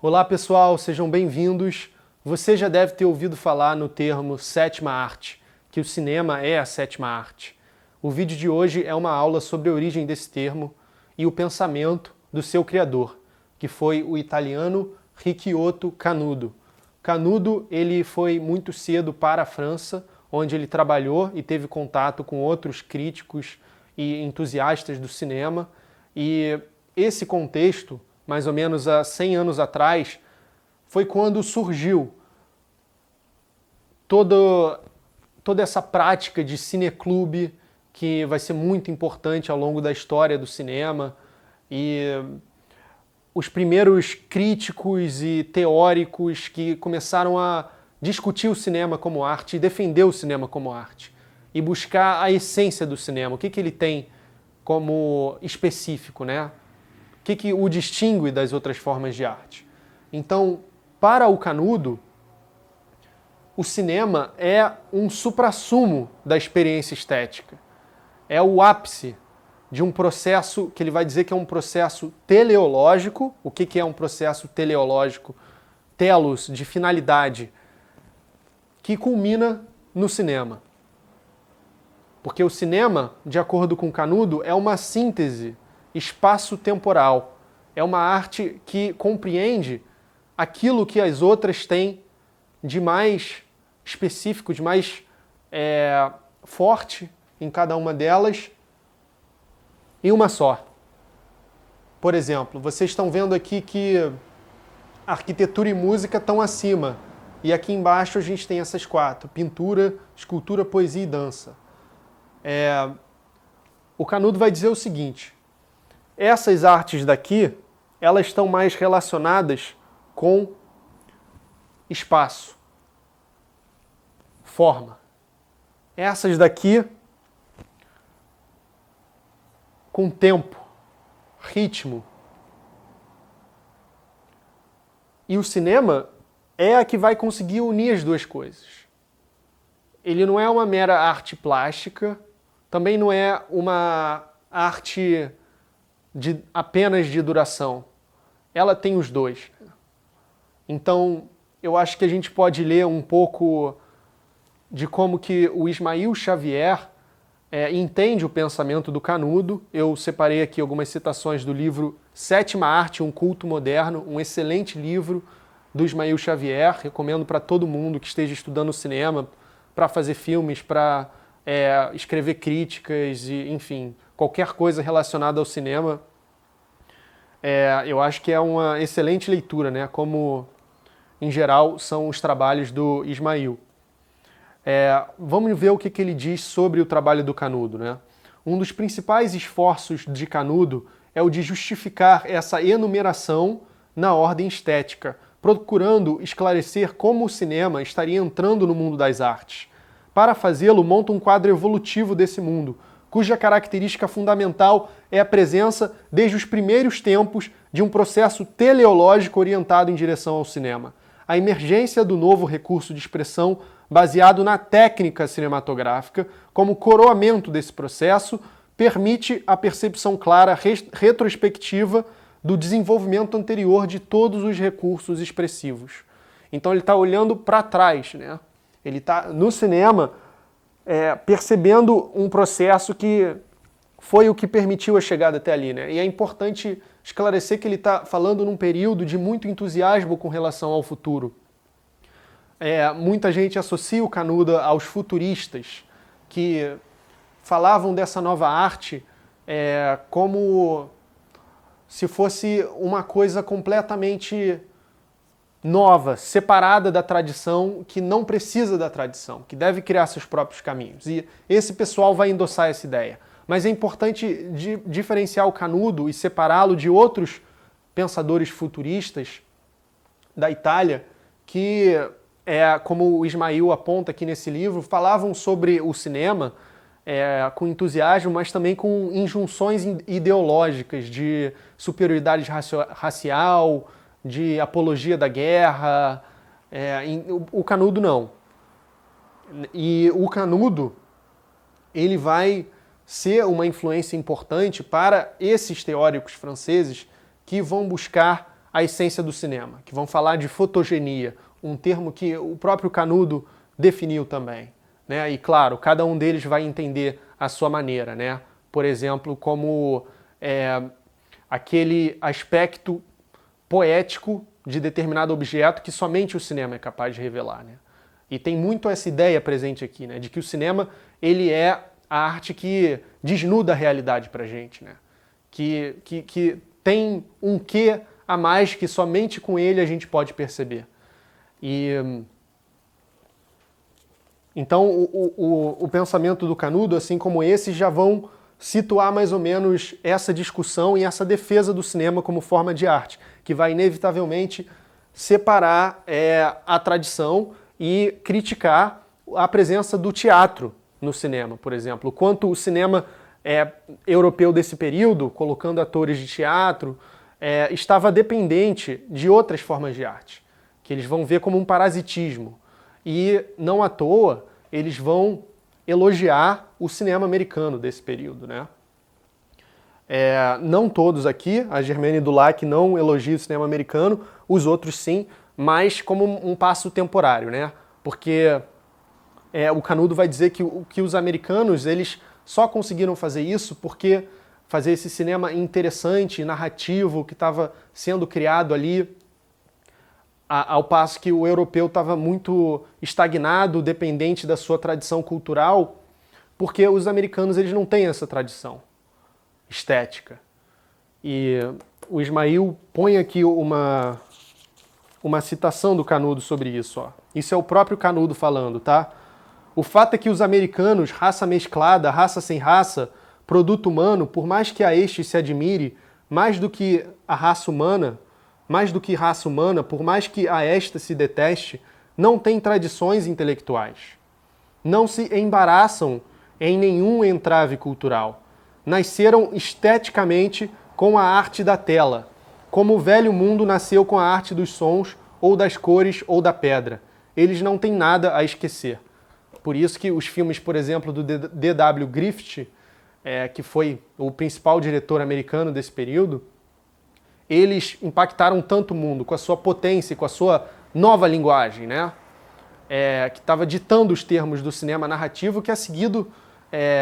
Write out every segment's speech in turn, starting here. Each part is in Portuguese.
Olá pessoal, sejam bem-vindos. Você já deve ter ouvido falar no termo sétima arte, que o cinema é a sétima arte. O vídeo de hoje é uma aula sobre a origem desse termo e o pensamento do seu criador, que foi o italiano Ricciotto Canudo. Canudo ele foi muito cedo para a França, onde ele trabalhou e teve contato com outros críticos e entusiastas do cinema. E esse contexto, mais ou menos há 100 anos atrás, foi quando surgiu toda essa prática de cineclube, que vai ser muito importante ao longo da história do cinema. E os primeiros críticos e teóricos que começaram a discutir o cinema como arte e defender o cinema como arte e buscar a essência do cinema, o que ele tem como específico, né? O que o distingue das outras formas de arte. Então, para o Canudo, o cinema é um suprassumo da experiência estética. É o ápice de um processo que ele vai dizer que é um processo teleológico. O que é um processo teleológico? Telos, de finalidade, que culmina no cinema. Porque o cinema, de acordo com Canudo, é uma síntese espaço-temporal. É uma arte que compreende aquilo que as outras têm de mais específico, de mais forte em cada uma delas, em uma só. Por exemplo, vocês estão vendo aqui que arquitetura e música estão acima. E aqui embaixo a gente tem essas quatro: pintura, escultura, poesia e dança. O Canudo vai dizer o seguinte: essas artes daqui, elas estão mais relacionadas com espaço, forma. Essas daqui com tempo, ritmo. E o cinema é a que vai conseguir unir as duas coisas. Ele não é uma mera arte plástica, também não é uma arte apenas de duração. Ela tem os dois. Então, eu acho que a gente pode ler um pouco de como que o Ismail Xavier entende o pensamento do Canudo. Eu separei aqui algumas citações do livro Sétima Arte, um culto moderno, um excelente livro do Ismail Xavier. Recomendo para todo mundo que esteja estudando cinema, para fazer filmes, para escrever críticas, e, enfim, qualquer coisa relacionada ao cinema. Eu acho que é uma excelente leitura, né? Como, em geral, são os trabalhos do Ismail. Vamos ver o que ele diz sobre o trabalho do Canudo, né? Um dos principais esforços de Canudo é o de justificar essa enumeração na ordem estética, procurando esclarecer como o cinema estaria entrando no mundo das artes. Para fazê-lo, monta um quadro evolutivo desse mundo, cuja característica fundamental é a presença, desde os primeiros tempos, de um processo teleológico orientado em direção ao cinema. A emergência do novo recurso de expressão baseado na técnica cinematográfica, como coroamento desse processo, permite a percepção clara, retrospectiva, do desenvolvimento anterior de todos os recursos expressivos. Então ele está olhando para trás, né? Ele está, no cinema, percebendo um processo que foi o que permitiu a chegada até ali, né? E é importante esclarecer que ele está falando num período de muito entusiasmo com relação ao futuro. Muita gente associa o Canudo aos futuristas, que falavam dessa nova arte como se fosse uma coisa completamente nova, separada da tradição, que não precisa da tradição, que deve criar seus próprios caminhos. E esse pessoal vai endossar essa ideia. Mas é importante diferenciar o Canudo e separá-lo de outros pensadores futuristas da Itália, que, como o Ismail aponta aqui nesse livro, falavam sobre o cinema com entusiasmo, mas também com injunções ideológicas de superioridade racial, de apologia da guerra. O Canudo não. E o Canudo, ele vai ser uma influência importante para esses teóricos franceses que vão buscar a essência do cinema, que vão falar de fotogenia, um termo que o próprio Canudo definiu também, né? E claro, cada um deles vai entender a sua maneira, né? Por exemplo, como aquele aspecto poético de determinado objeto que somente o cinema é capaz de revelar, né? E tem muito essa ideia presente aqui, né? De que o cinema, ele é a arte que desnuda a realidade pra gente, né? Que tem um quê a mais que somente com ele a gente pode perceber. E então o pensamento do Canudo, assim como esse, já vão situar mais ou menos essa discussão e essa defesa do cinema como forma de arte, que vai inevitavelmente separar a tradição e criticar a presença do teatro no cinema, por exemplo. O quanto o cinema europeu desse período, colocando atores de teatro, estava dependente de outras formas de arte, que eles vão ver como um parasitismo. E, não à toa, eles vão elogiar o cinema americano desse período, né? Não todos aqui, a Germaine Dulac não elogia o cinema americano, os outros sim, mas como um passo temporário, né? Porque o Canudo vai dizer que os americanos, eles só conseguiram fazer isso porque fazer esse cinema interessante, narrativo, que estava sendo criado ali, ao passo que o europeu estava muito estagnado, dependente da sua tradição cultural, porque os americanos eles não têm essa tradição estética. E o Ismail põe aqui uma citação do Canudo sobre isso. Ó. Isso é o próprio Canudo falando, tá? O fato é que os americanos, raça mesclada, raça sem raça, produto humano, por mais que a este se admire, mais do que raça humana, por mais que a esta se deteste, não têm tradições intelectuais. Não se embaraçam em nenhum entrave cultural. Nasceram esteticamente com a arte da tela, como o velho mundo nasceu com a arte dos sons, ou das cores, ou da pedra. Eles não têm nada a esquecer. Por isso que os filmes, por exemplo, do D.W. Griffith, que foi o principal diretor americano desse período, eles impactaram tanto o mundo com a sua potência, com a sua nova linguagem, né? Que estava ditando os termos do cinema narrativo, que é seguido,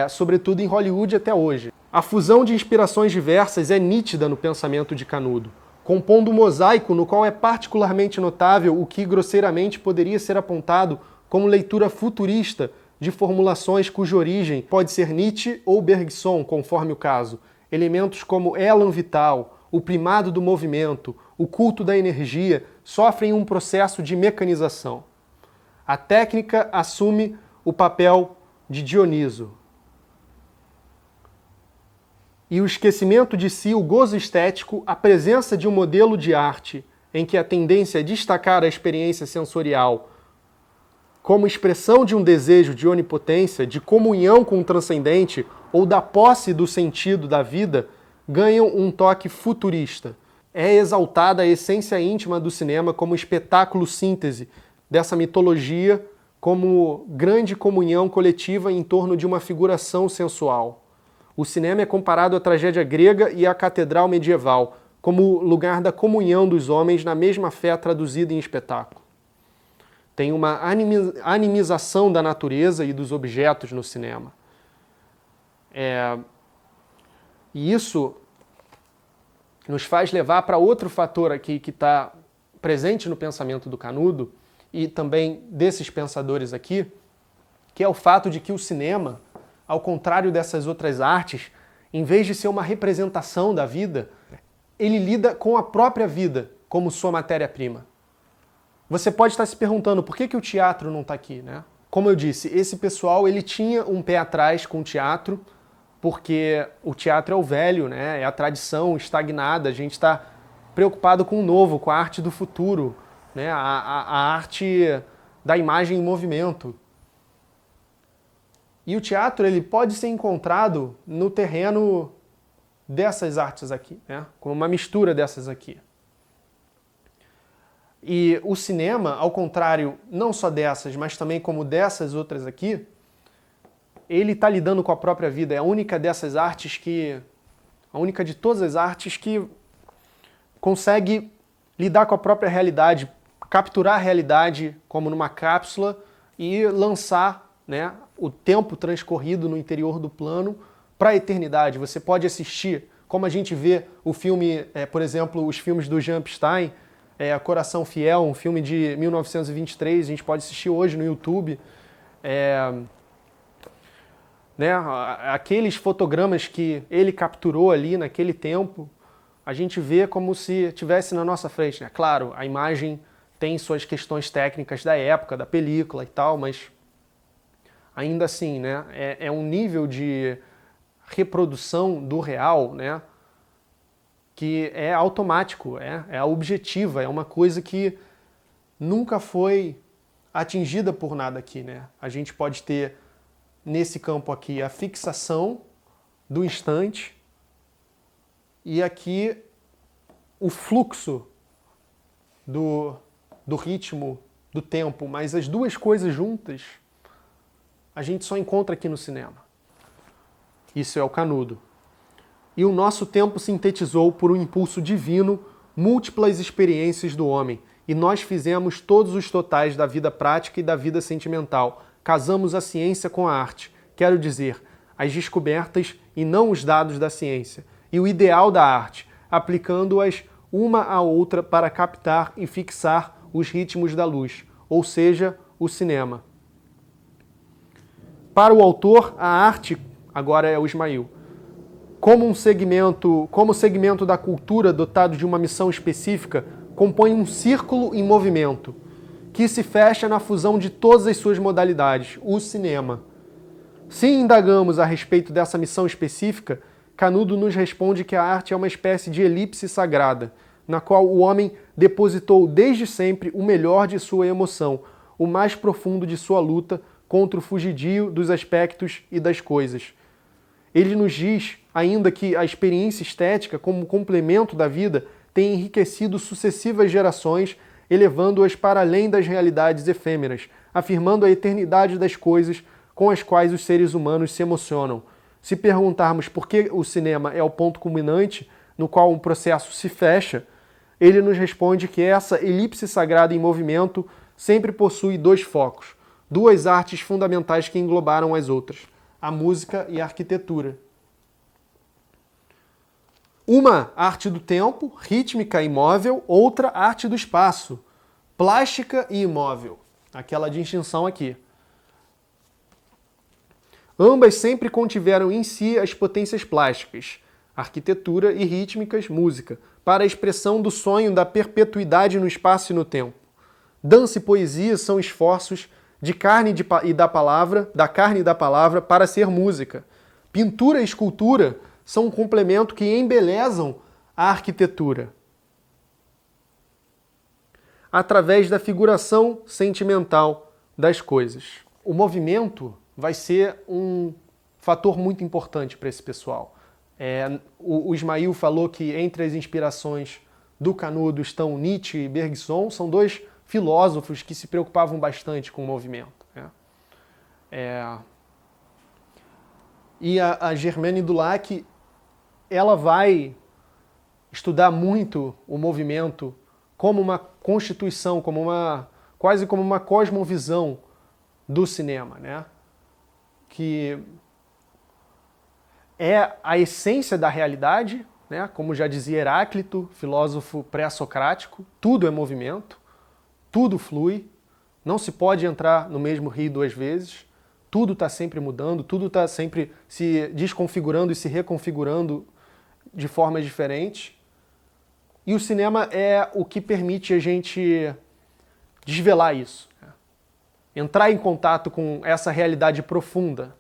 sobretudo, em Hollywood até hoje. A fusão de inspirações diversas é nítida no pensamento de Canudo, compondo um mosaico no qual é particularmente notável o que grosseiramente poderia ser apontado como leitura futurista de formulações cuja origem pode ser Nietzsche ou Bergson, conforme o caso. Elementos como elan vital, o primado do movimento, o culto da energia, sofrem um processo de mecanização. A técnica assume o papel de Dioniso. E o esquecimento de si, o gozo estético, a presença de um modelo de arte em que a tendência é destacar a experiência sensorial como expressão de um desejo de onipotência, de comunhão com o transcendente ou da posse do sentido da vida, ganham um toque futurista. É exaltada a essência íntima do cinema como espetáculo síntese dessa mitologia, como grande comunhão coletiva em torno de uma figuração sensual. O cinema é comparado à tragédia grega e à catedral medieval, como lugar da comunhão dos homens na mesma fé traduzida em espetáculo. Tem uma animização da natureza e dos objetos no cinema. E isso nos faz levar para outro fator aqui que está presente no pensamento do Canudo e também desses pensadores aqui, que é o fato de que o cinema, ao contrário dessas outras artes, em vez de ser uma representação da vida, ele lida com a própria vida como sua matéria-prima. Você pode estar se perguntando por que o teatro não está aqui, né? Como eu disse, esse pessoal ele tinha um pé atrás com o teatro, porque o teatro é o velho, né? É a tradição estagnada, a gente está preocupado com o novo, com a arte do futuro, né? A arte da imagem em movimento. E o teatro ele pode ser encontrado no terreno dessas artes aqui, né? Como uma mistura dessas aqui. E o cinema, ao contrário, não só dessas, mas também como dessas outras aqui, ele está lidando com a própria vida. É a única dessas artes a única de todas as artes que consegue lidar com a própria realidade, capturar a realidade como numa cápsula e lançar, né, o tempo transcorrido no interior do plano para a eternidade. Você pode assistir, como a gente vê o filme, por exemplo, os filmes do Jean Epstein, Coração Fiel, um filme de 1923, a gente pode assistir hoje no YouTube. Né, aqueles fotogramas que ele capturou ali naquele tempo, a gente vê como se estivesse na nossa frente, né? Claro, a imagem tem suas questões técnicas da época, da película e tal, mas ainda assim, né, é um nível de reprodução do real, né, que é automático, é objetiva, é uma coisa que nunca foi atingida por nada aqui, né? A gente pode ter nesse campo aqui a fixação do instante e aqui o fluxo do ritmo do tempo, mas as duas coisas juntas a gente só encontra aqui no cinema. Isso é o Canudo. E o nosso tempo sintetizou por um impulso divino múltiplas experiências do homem, e nós fizemos todos os totais da vida prática e da vida sentimental. Casamos a ciência com a arte, quero dizer, as descobertas e não os dados da ciência, e o ideal da arte, aplicando-as uma à outra para captar e fixar os ritmos da luz, ou seja, o cinema. Para o autor, a arte, agora é o Ismail, como segmento da cultura dotado de uma missão específica, compõe um círculo em movimento, que se fecha na fusão de todas as suas modalidades, o cinema. Se indagamos a respeito dessa missão específica, Canudo nos responde que a arte é uma espécie de elipse sagrada, na qual o homem depositou desde sempre o melhor de sua emoção, o mais profundo de sua luta contra o fugidio dos aspectos e das coisas. Ele nos diz ainda que a experiência estética, como complemento da vida, tem enriquecido sucessivas gerações, elevando-as para além das realidades efêmeras, afirmando a eternidade das coisas com as quais os seres humanos se emocionam. Se perguntarmos por que o cinema é o ponto culminante no qual um processo se fecha, ele nos responde que essa elipse sagrada em movimento sempre possui dois focos, duas artes fundamentais que englobaram as outras, a música e a arquitetura. Uma, arte do tempo, rítmica e imóvel, outra, arte do espaço, plástica e imóvel. Aquela distinção aqui. Ambas sempre contiveram em si as potências plásticas, arquitetura, e rítmicas, música, para a expressão do sonho da perpetuidade no espaço e no tempo. Dança e poesia são esforços de carne e da carne e da palavra para ser música. Pintura e escultura são um complemento que embelezam a arquitetura. Através da figuração sentimental das coisas. O movimento vai ser um fator muito importante para esse pessoal. O Ismail falou que entre as inspirações do Canudo estão Nietzsche e Bergson, são dois filósofos que se preocupavam bastante com o movimento. E a Germaine Dulac, ela vai estudar muito o movimento como uma constituição, quase como uma cosmovisão do cinema, né? Que é a essência da realidade, né? Como já dizia Heráclito, filósofo pré-socrático, tudo é movimento, tudo flui, não se pode entrar no mesmo rio duas vezes, tudo está sempre mudando, tudo está sempre se desconfigurando e se reconfigurando de formas diferentes. E o cinema é o que permite a gente desvelar isso, né? Entrar em contato com essa realidade profunda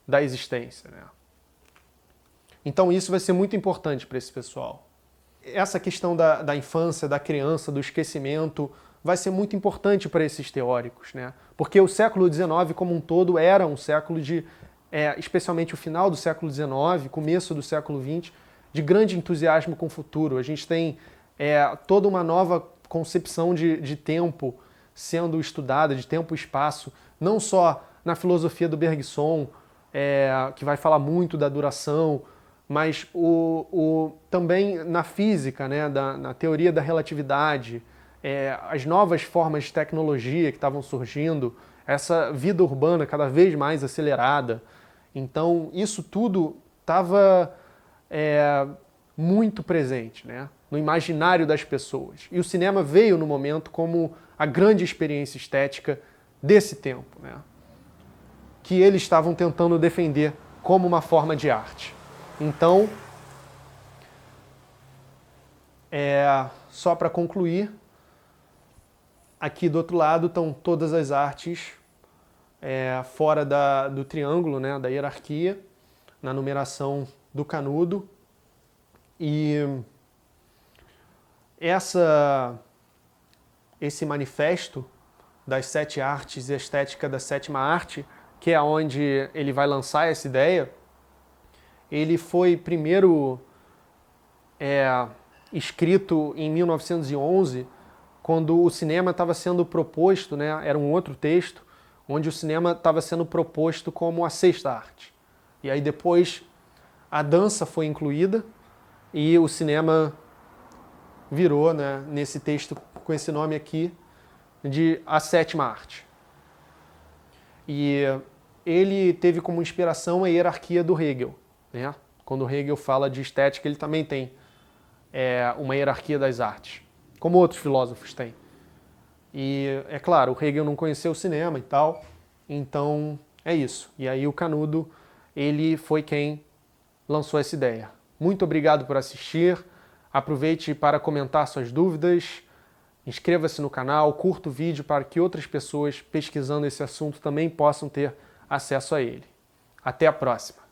da existência, né? Então isso vai ser muito importante para esse pessoal. Essa questão da infância, da criança, do esquecimento, vai ser muito importante para esses teóricos, né? Porque o século XIX como um todo era um século especialmente o final do século XIX, começo do século XX, de grande entusiasmo com o futuro. A gente tem toda uma nova concepção de tempo sendo estudada, de tempo e espaço, não só na filosofia do Bergson, que vai falar muito da duração, mas também na física, né, na teoria da relatividade, as novas formas de tecnologia que estavam surgindo, essa vida urbana cada vez mais acelerada. Então, isso tudo estava muito presente, né, no imaginário das pessoas. E o cinema veio no momento como a grande experiência estética desse tempo, né, que eles estavam tentando defender como uma forma de arte. Então, só para concluir, aqui do outro lado estão todas as artes fora do triângulo, né, da hierarquia, na numeração do Canudo. E esse manifesto das 7 artes e a estética da 7ª arte, que é onde ele vai lançar essa ideia, ele foi primeiro escrito em 1911, quando o cinema estava sendo proposto, né, era um outro texto, onde o cinema estava sendo proposto como a 6ª arte. E aí depois a dança foi incluída e o cinema virou, né, nesse texto com esse nome aqui, de a 7ª arte. E ele teve como inspiração a hierarquia do Hegel, né? Quando o Hegel fala de estética, ele também tem uma hierarquia das artes, como outros filósofos têm. E, é claro, o Hegel não conheceu o cinema e tal, então é isso. E aí o Canudo, ele foi quem lançou essa ideia. Muito obrigado por assistir, aproveite para comentar suas dúvidas, inscreva-se no canal, curta o vídeo para que outras pessoas pesquisando esse assunto também possam ter acesso a ele. Até a próxima!